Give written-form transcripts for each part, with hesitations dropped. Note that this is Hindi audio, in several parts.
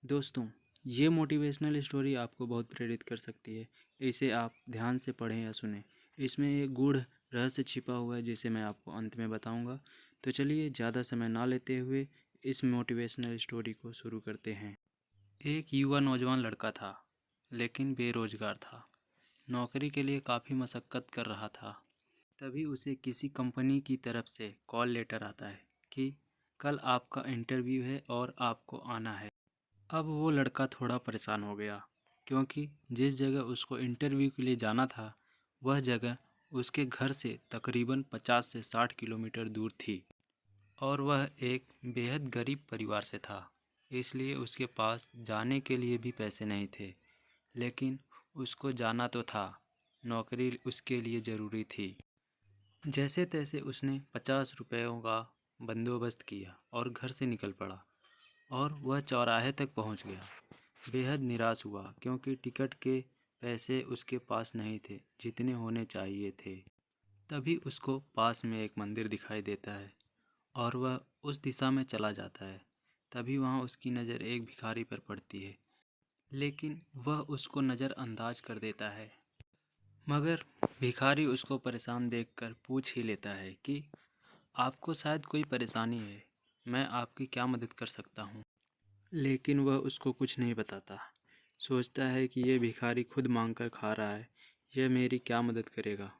दोस्तों, ये मोटिवेशनल स्टोरी आपको बहुत प्रेरित कर सकती है। इसे आप ध्यान से पढ़ें या सुनें। इसमें एक गूढ़ रहस्य छिपा हुआ है जिसे मैं आपको अंत में बताऊंगा। तो चलिए ज़्यादा समय ना लेते हुए इस मोटिवेशनल स्टोरी को शुरू करते हैं। एक युवा नौजवान लड़का था, लेकिन बेरोजगार था। नौकरी के लिए काफ़ी मशक्क़त कर रहा था। तभी उसे किसी कंपनी की तरफ से कॉल लेटर आता है कि कल आपका इंटरव्यू है और आपको आना है। अब वो लड़का थोड़ा परेशान हो गया, क्योंकि जिस जगह उसको इंटरव्यू के लिए जाना था वह जगह उसके घर से तकरीबन 50 से 60 किलोमीटर दूर थी और वह एक बेहद गरीब परिवार से था। इसलिए उसके पास जाने के लिए भी पैसे नहीं थे, लेकिन उसको जाना तो था। नौकरी उसके लिए ज़रूरी थी। जैसे तैसे उसने 50 रुपयों का बंदोबस्त किया और घर से निकल पड़ा और वह चौराहे तक पहुंच गया। बेहद निराश हुआ, क्योंकि टिकट के पैसे उसके पास नहीं थे जितने होने चाहिए थे। तभी उसको पास में एक मंदिर दिखाई देता है और वह उस दिशा में चला जाता है। तभी वहाँ उसकी नज़र एक भिखारी पर पड़ती है, लेकिन वह उसको नज़रअंदाज कर देता है। मगर भिखारी उसको परेशान देखकर पूछ ही लेता है कि आपको शायद कोई परेशानी है, मैं आपकी क्या मदद कर सकता हूँ। लेकिन वह उसको कुछ नहीं बताता। सोचता है कि ये भिखारी खुद मांग कर खा रहा है, यह मेरी क्या मदद करेगा।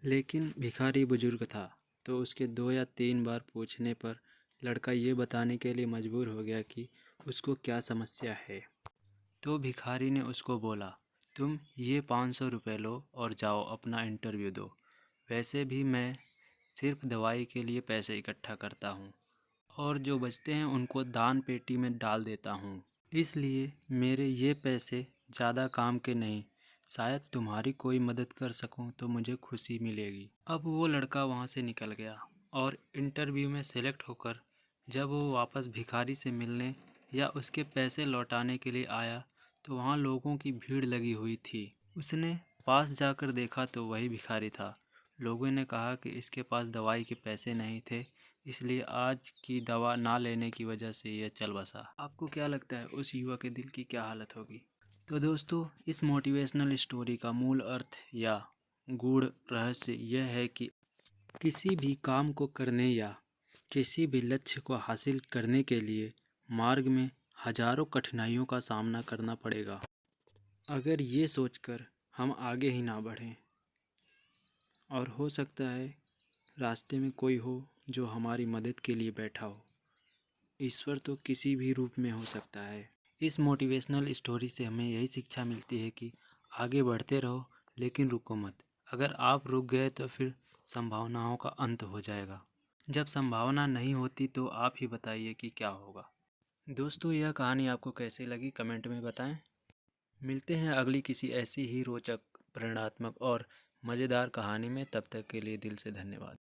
लेकिन भिखारी बुजुर्ग था, तो उसके 2 या 3 बार पूछने पर लड़का ये बताने के लिए मजबूर हो गया कि उसको क्या समस्या है। तो भिखारी ने उसको बोला, तुम ये 500 रुपये लो और जाओ अपना इंटरव्यू दो। वैसे भी मैं सिर्फ दवाई के लिए पैसे इकट्ठा करता हूँ और जो बचते हैं उनको दान पेटी में डाल देता हूँ। इसलिए मेरे ये पैसे ज़्यादा काम के नहीं। शायद तुम्हारी कोई मदद कर सकूँ तो मुझे खुशी मिलेगी। अब वो लड़का वहाँ से निकल गया और इंटरव्यू में सेलेक्ट होकर जब वो वापस भिखारी से मिलने या उसके पैसे लौटाने के लिए आया तो वहाँ लोगों की भीड़ लगी हुई थी। उसने पास जाकर देखा तो वही भिखारी था। लोगों ने कहा कि इसके पास दवाई के पैसे नहीं थे, इसलिए आज की दवा ना लेने की वजह से यह चल बसा। आपको क्या लगता है उस युवा के दिल की क्या हालत होगी? तो दोस्तों, इस मोटिवेशनल स्टोरी का मूल अर्थ या गूढ़ रहस्य यह है कि किसी भी काम को करने या किसी भी लक्ष्य को हासिल करने के लिए मार्ग में हजारों कठिनाइयों का सामना करना पड़ेगा। अगर ये सोचकर हम आगे ही ना बढ़ें, और हो सकता है रास्ते में कोई हो जो हमारी मदद के लिए बैठा हो। ईश्वर तो किसी भी रूप में हो सकता है। इस मोटिवेशनल स्टोरी से हमें यही शिक्षा मिलती है कि आगे बढ़ते रहो, लेकिन रुको मत। अगर आप रुक गए तो फिर संभावनाओं का अंत हो जाएगा। जब संभावना नहीं होती तो आप ही बताइए कि क्या होगा। दोस्तों, यह कहानी आपको कैसी लगी कमेंट में बताएं। मिलते हैं अगली किसी ऐसी ही रोचक, प्रेरणात्मक और मज़ेदार कहानी में। तब तक के लिए दिल से धन्यवाद।